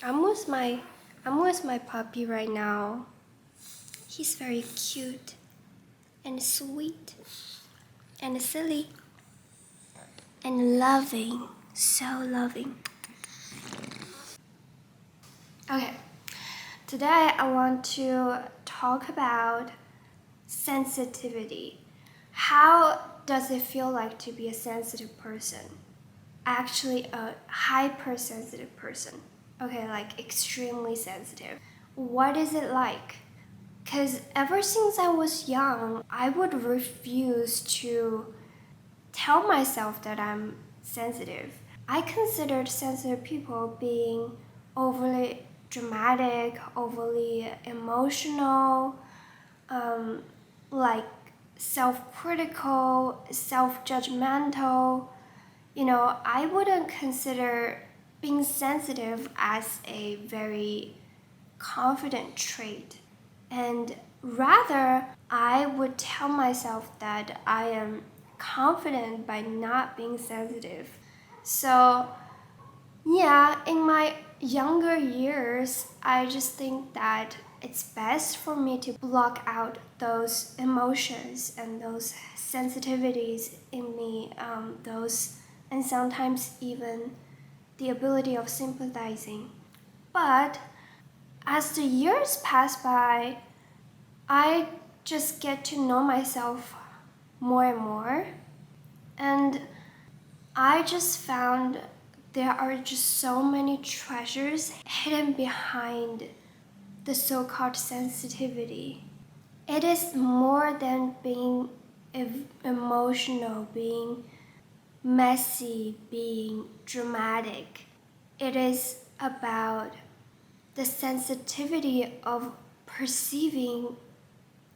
I'm with my I'm with my puppy right now. He's very cute and sweet and silly and loving, so loving. Okay, today I want to talk about sensitivity. How does it feel like to be a sensitive person? Actually, a hypersensitive person. Okay, like extremely sensitive. What is it like? Because ever since I was young, I would refuse to tell myself that I'm sensitive. I considered sensitive people being overly dramatic, overly emotional, like self critical, self judgmental. I wouldn't consider being sensitive as a very confident trait. And rather, I would tell myself that I am confident by not being sensitive. So, yeah, in my younger years, I just think that it's best for me to block out those emotions and those sensitivities in me, and sometimes even the ability of sympathizing. But as the years pass by, I just get to know myself more and more. And I just found there are just so many treasures hidden behind the so called sensitivity. It is more than being emotional, being messy, being dramatic. It is about the sensitivity of perceiving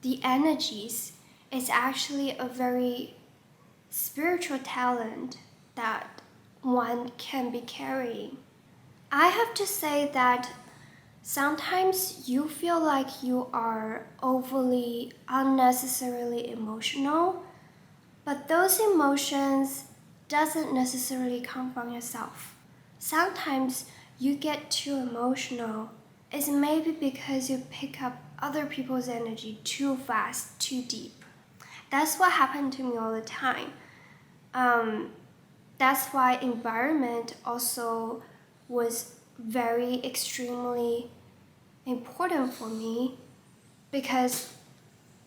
the energies. Is actually a very spiritual talent that one can be carrying. I have to say that sometimes you feel like you are overly unnecessarily emotional, but those emotions doesn't necessarily come from yourself. Sometimes you get too emotional. It's maybe because you pick up other people's energy too fast, too deep. That's what happened to me all the time. That's why environment also was very extremely important for me, because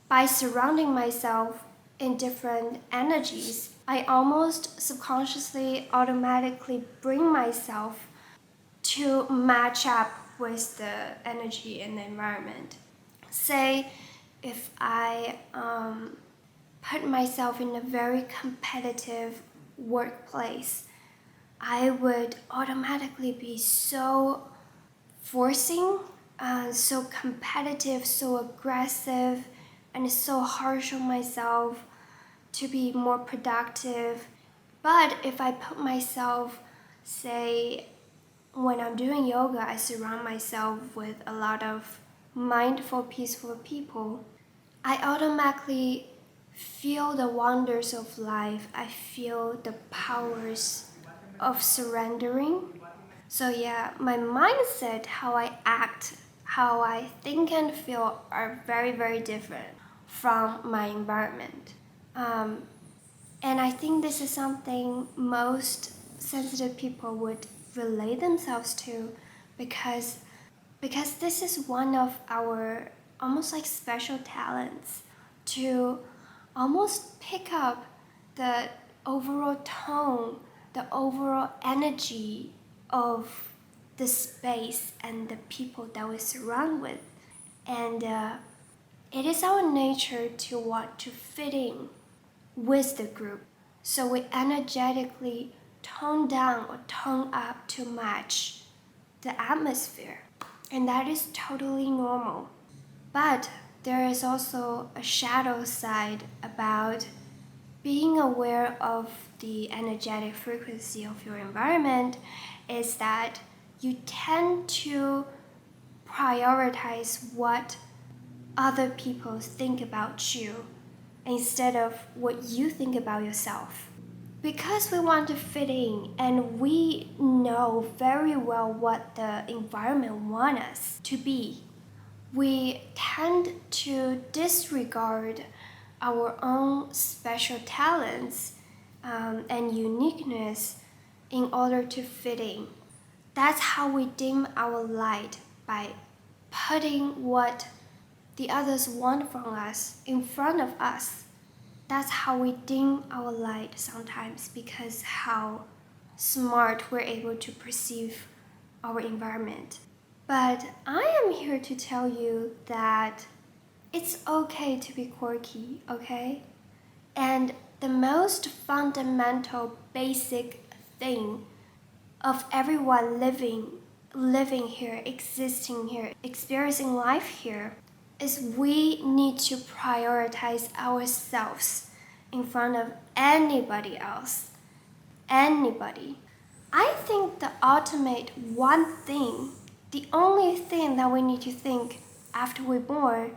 by surrounding myself in different energies, I almost subconsciously automatically bring myself to match up with the energy in the environment. Say if I put myself in a very competitive workplace, I would automatically be so forcing, so competitive, so aggressive, and so harsh on myself to be more productive. But if I put myself, say, when I'm doing yoga, I surround myself with a lot of mindful, peaceful people. I automatically feel the wonders of life. I feel the powers of surrendering. So, yeah, my mindset, how I act, how I think and feel are very, very different from my environment. And I think this is something most sensitive people would relate themselves to, because this is one of our almost like special talents, to almost pick up the overall tone, the overall energy of the space and the people that we surround with. And it is our nature to want to fit in with the group. So we energetically tone down or tone up to match the atmosphere. And that is totally normal. But there is also a shadow side about being aware of the energetic frequency of your environment, is that you tend to prioritize what other people think about you instead of what you think about yourself. Because we want to fit in and we know very well what the environment wants us to be, we tend to disregard our own special talents and uniqueness in order to fit in. That's how we dim our light, by putting what the others want from us in front of us. That's how we dim our light sometimes, because how smart we're able to perceive our environment. But I am here to tell you that it's okay to be quirky, okay? And the most fundamental, basic thing of everyone living here, existing here, experiencing life here, is we need to prioritize ourselves in front of anybody else. Anybody. I think the ultimate one thing, the only thing that we need to think after we're born,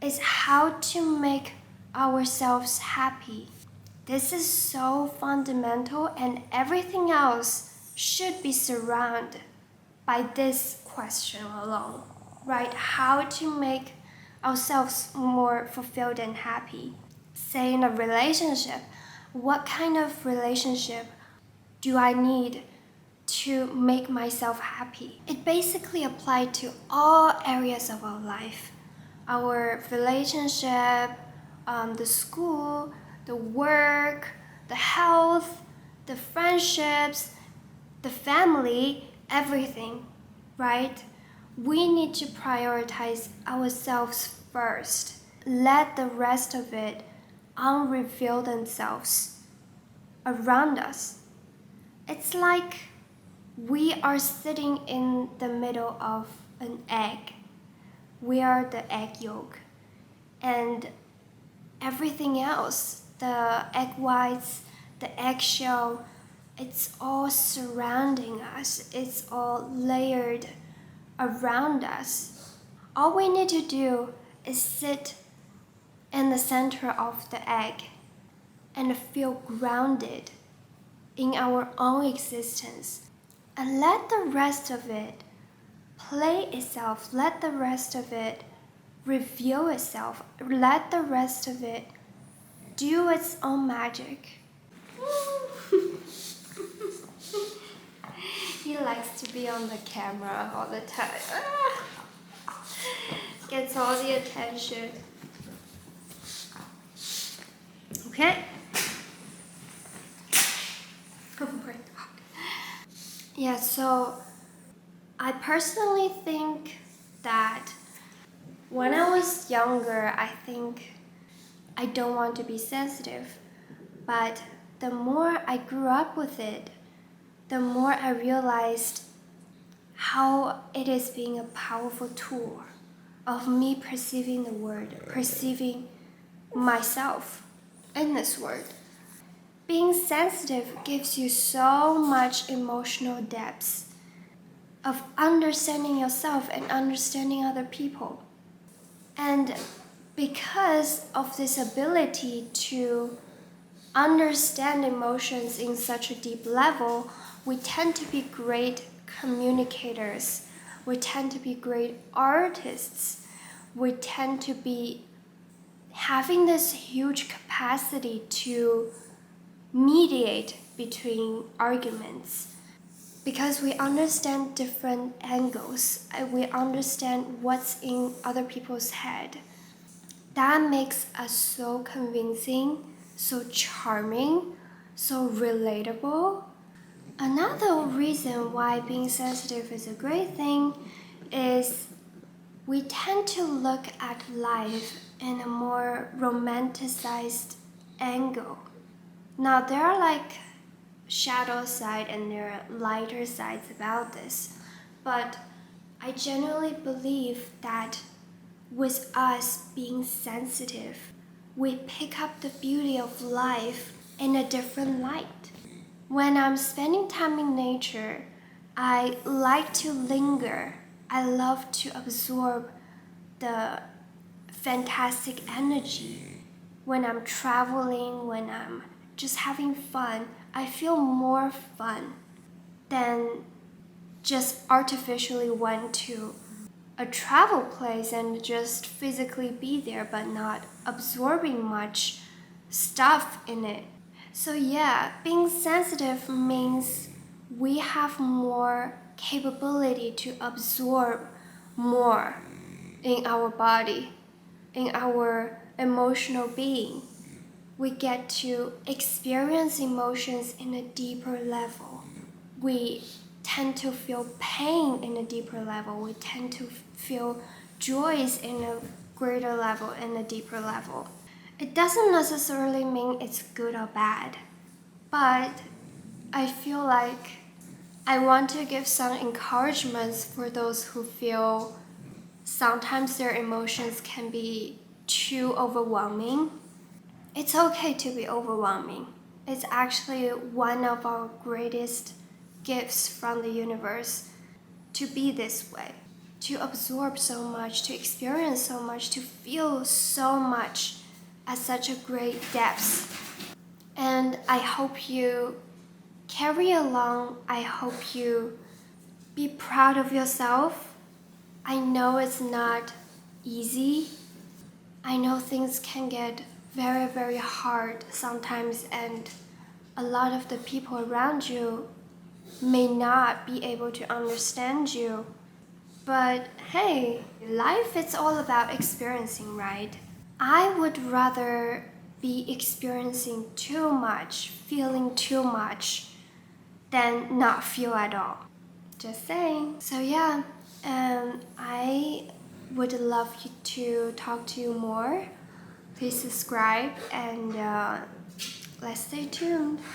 is how to make ourselves happy. This is so fundamental, and everything else should be surrounded by this question alone, right? How to make ourselves more fulfilled and happy. Say in a relationship, what kind of relationship do I need to make myself happy? It basically applies to all areas of our life. Our relationship, the school, the work, the health, the friendships, the family, everything, right? We need to prioritize ourselves first. Let the rest of it unreveal themselves around us. It's like we are sitting in the middle of an egg. We are the egg yolk. And everything else, the egg whites, the eggshell, it's all surrounding us. It's all layered around us. All we need to do is sit in the center of the egg and feel grounded in our own existence, and let the rest of it play itself, let the rest of it reveal itself, let the rest of it do its own magic. He likes to be on the camera all the time. Gets all the attention. Okay. Yeah, so I personally think that when I was younger, I think I don't want to be sensitive. But the more I grew up with it, the more I realized how it is being a powerful tool of me perceiving the world, perceiving myself in this world. Being sensitive gives you so much emotional depth of understanding yourself and understanding other people. And because of this ability to understand emotions in such a deep level, we tend to be great communicators. We tend to be great artists. We tend to be having this huge capacity to mediate between arguments, because we understand different angles and we understand what's in other people's head. That makes us so convincing, so charming, so relatable. Another reason why being sensitive is a great thing is we tend to look at life in a more romanticized angle. Now, there are like shadow side and there are lighter sides about this, but I genuinely believe that with us being sensitive, we pick up the beauty of life in a different light. When I'm spending time in nature, I like to linger. I love to absorb the fantastic energy. When I'm traveling, when I'm just having fun, I feel more fun than just artificially went to a travel place and just physically be there but not absorbing much stuff in it. So yeah, being sensitive means we have more capability to absorb more in our body, in our emotional being. We get to experience emotions in a deeper level. We tend to feel pain in a deeper level. We tend to feel joys in a greater level, in a deeper level. It doesn't necessarily mean it's good or bad, but I feel like I want to give some encouragements for those who feel sometimes their emotions can be too overwhelming. It's okay to be overwhelming. It's actually one of our greatest gifts from the universe to be this way, to absorb so much, to experience so much, to feel so much at such a great depth. And I hope you carry along. I hope you be proud of yourself. I know it's not easy. I know things can get very, very hard sometimes, and a lot of the people around you may not be able to understand you. But hey, life is all about experiencing, right? I would rather be experiencing too much, feeling too much, than not feel at all. Just saying. So yeah, I would love you to talk to you more. Please subscribe and let's stay tuned.